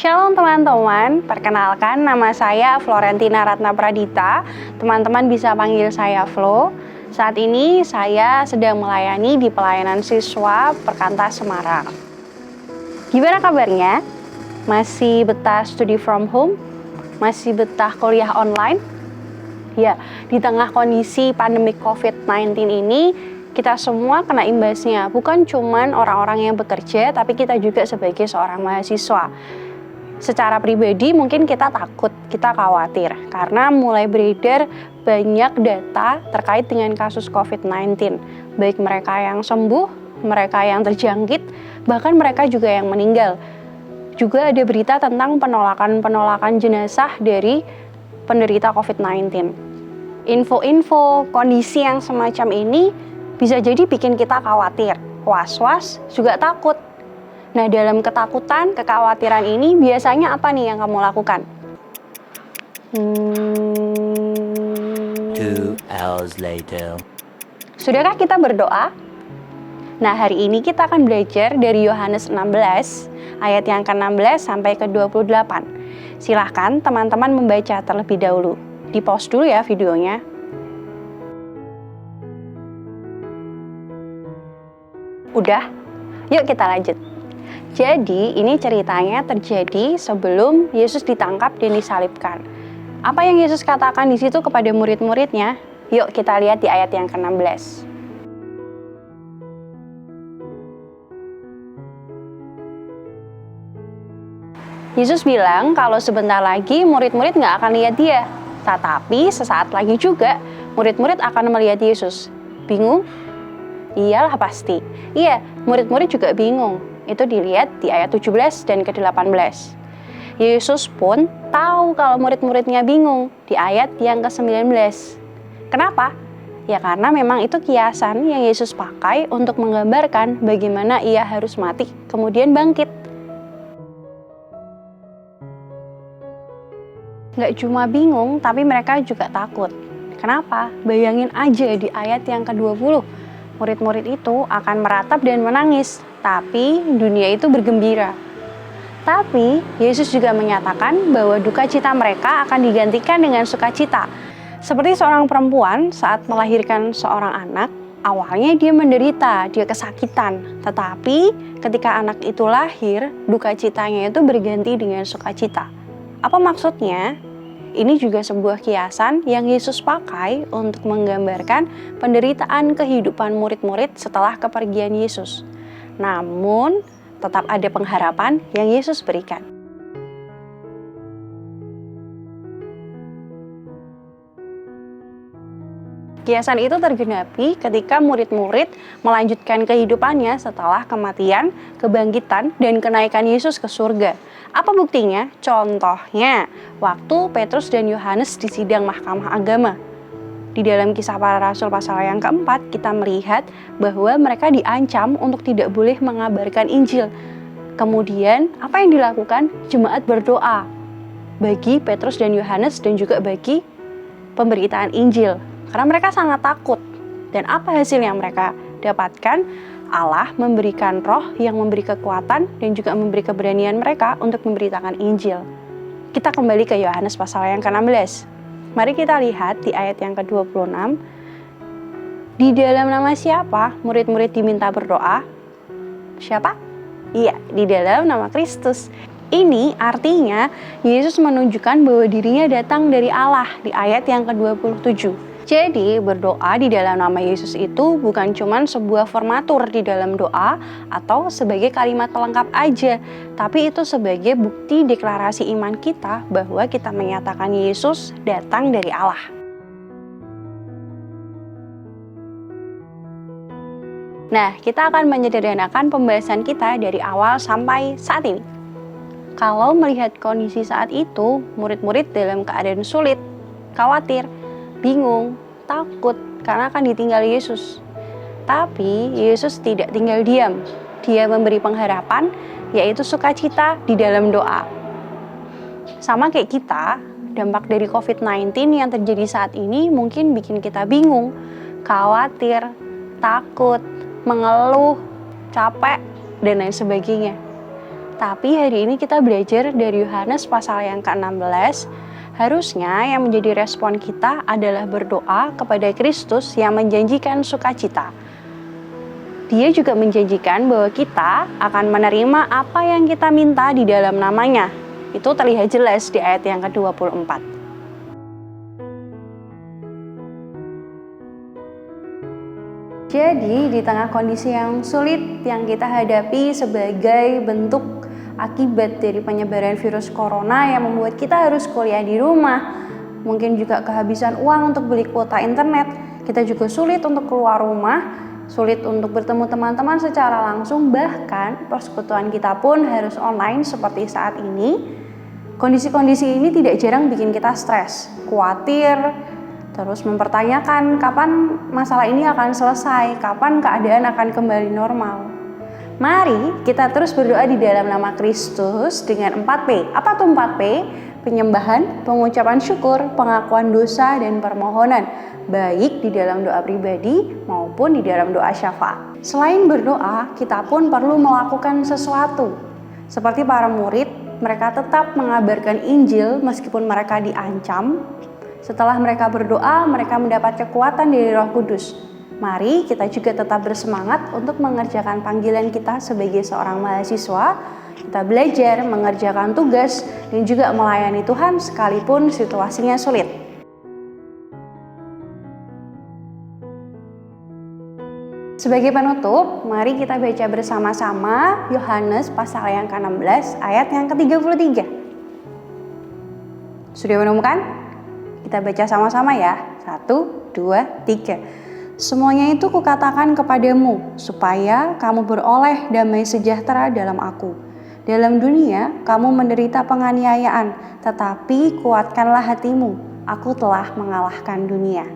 Shalom teman-teman, perkenalkan nama saya Florentina Ratna Pradita. Teman-teman bisa panggil saya Flo. Saat ini saya sedang melayani di pelayanan siswa Perkantas Semarang. Gimana kabarnya? Masih betah studi from home? Masih betah kuliah online? Ya, di tengah kondisi pandemi COVID-19 ini, kita semua kena imbasnya. Bukan cuman orang-orang yang bekerja, tapi kita juga sebagai seorang mahasiswa. Secara pribadi mungkin kita takut, kita khawatir karena mulai beredar banyak data terkait dengan kasus COVID-19. Baik mereka yang sembuh, mereka yang terjangkit, bahkan mereka juga yang meninggal. Juga ada berita tentang penolakan jenazah dari penderita COVID-19. Info-info kondisi yang semacam ini bisa jadi bikin kita khawatir, was-was, juga takut. Nah, dalam ketakutan, kekhawatiran ini biasanya apa nih yang kamu lakukan? 2 hours later. Sudahkah kita berdoa? Nah, hari ini kita akan belajar dari Yohanes 16, ayat yang ke-16 sampai ke-28. Silahkan teman-teman membaca terlebih dahulu. Di-pause dulu ya videonya. Udah? Yuk kita lanjut. Jadi, ini ceritanya terjadi sebelum Yesus ditangkap dan disalibkan. Apa yang Yesus katakan di situ kepada murid-muridnya? Yuk kita lihat di ayat yang ke-16. Yesus bilang kalau sebentar lagi murid-murid nggak akan lihat dia. Tetapi sesaat lagi juga murid-murid akan melihat Yesus. Bingung? Iyalah pasti. Iya, murid-murid juga bingung. Itu dilihat di ayat 17 dan ke-18. Yesus pun tahu kalau murid-muridnya bingung di ayat yang ke-19. Kenapa? Ya karena memang itu kiasan yang Yesus pakai untuk menggambarkan bagaimana ia harus mati kemudian bangkit. Nggak cuma bingung, tapi mereka juga takut. Kenapa? Bayangin aja di ayat yang ke-20. Murid-murid itu akan meratap dan menangis, tapi dunia itu bergembira. Tapi Yesus juga menyatakan bahwa duka cita mereka akan digantikan dengan sukacita. Seperti seorang perempuan saat melahirkan seorang anak, awalnya dia menderita, dia kesakitan. Tetapi ketika anak itu lahir, duka citanya itu berganti dengan sukacita. Apa maksudnya? Ini juga sebuah kiasan yang Yesus pakai untuk menggambarkan penderitaan kehidupan murid-murid setelah kepergian Yesus. Namun, tetap ada pengharapan yang Yesus berikan. Kiasan itu tergenapi ketika murid-murid melanjutkan kehidupannya setelah kematian, kebangkitan, dan kenaikan Yesus ke surga. Apa buktinya? Contohnya, waktu Petrus dan Yohanes di sidang Mahkamah Agama. Di dalam Kisah Para Rasul pasal yang keempat, kita melihat bahwa mereka diancam untuk tidak boleh mengabarkan Injil. Kemudian, apa yang dilakukan? Jemaat berdoa bagi Petrus dan Yohanes dan juga bagi pemberitaan Injil. Karena mereka sangat takut. Dan apa hasil yang mereka dapatkan? Allah memberikan roh yang memberi kekuatan dan juga memberi keberanian mereka untuk memberitakan Injil. Kita kembali ke Yohanes pasal yang ke-16. Mari kita lihat di ayat yang ke-26. Di dalam nama siapa murid-murid diminta berdoa? Siapa? Iya, di dalam nama Kristus. Ini artinya Yesus menunjukkan bahwa dirinya datang dari Allah di ayat yang ke-27. Jadi berdoa di dalam nama Yesus itu bukan cuma sebuah formatur di dalam doa atau sebagai kalimat pelengkap aja, tapi itu sebagai bukti deklarasi iman kita bahwa kita menyatakan Yesus datang dari Allah. Nah, kita akan menyederhanakan pembahasan kita dari awal sampai saat ini. Kalau melihat kondisi saat itu, murid-murid dalam keadaan sulit, khawatir, bingung, takut karena akan ditinggal Yesus. Tapi Yesus tidak tinggal diam. Dia memberi pengharapan, yaitu sukacita di dalam doa. Sama kayak kita, dampak dari COVID-19 yang terjadi saat ini mungkin bikin kita bingung, khawatir, takut, mengeluh, capek, dan lain sebagainya. Tapi hari ini kita belajar dari Yohanes pasal yang ke-16. Harusnya yang menjadi respon kita adalah berdoa kepada Kristus yang menjanjikan sukacita. Dia juga menjanjikan bahwa kita akan menerima apa yang kita minta di dalam namanya. Itu terlihat jelas di ayat yang ke-24. Jadi di tengah kondisi yang sulit yang kita hadapi sebagai bentuk akibat dari penyebaran virus corona yang membuat kita harus kuliah di rumah, mungkin juga kehabisan uang untuk beli kuota internet, kita juga sulit untuk keluar rumah, sulit untuk bertemu teman-teman secara langsung, bahkan persekutuan kita pun harus online seperti saat ini. Kondisi-kondisi ini tidak jarang bikin kita stres, khawatir, terus mempertanyakan kapan masalah ini akan selesai, kapan keadaan akan kembali normal. Mari kita terus berdoa di dalam nama Kristus dengan 4P. Apa tuh 4P? Penyembahan, pengucapan syukur, pengakuan dosa, dan permohonan. Baik di dalam doa pribadi maupun di dalam doa syafaat. Selain berdoa, kita pun perlu melakukan sesuatu. Seperti para murid, mereka tetap mengabarkan Injil meskipun mereka diancam. Setelah mereka berdoa, mereka mendapat kekuatan dari Roh Kudus. Mari kita juga tetap bersemangat untuk mengerjakan panggilan kita sebagai seorang mahasiswa. Kita belajar, mengerjakan tugas, dan juga melayani Tuhan sekalipun situasinya sulit. Sebagai penutup, mari kita baca bersama-sama Yohanes pasal yang ke-16 ayat yang ke-33. Sudah menemukan? Kita baca sama-sama ya. 1, 2, 3. Semuanya itu kukatakan kepadamu, supaya kamu beroleh damai sejahtera dalam aku. Dalam dunia, kamu menderita penganiayaan, tetapi kuatkanlah hatimu. Aku telah mengalahkan dunia.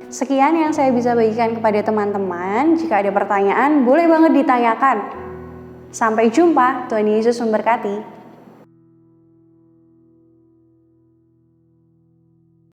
Sekian yang saya bisa bagikan kepada teman-teman. Jika ada pertanyaan, boleh banget ditanyakan. Sampai jumpa, Tuhan Yesus memberkati.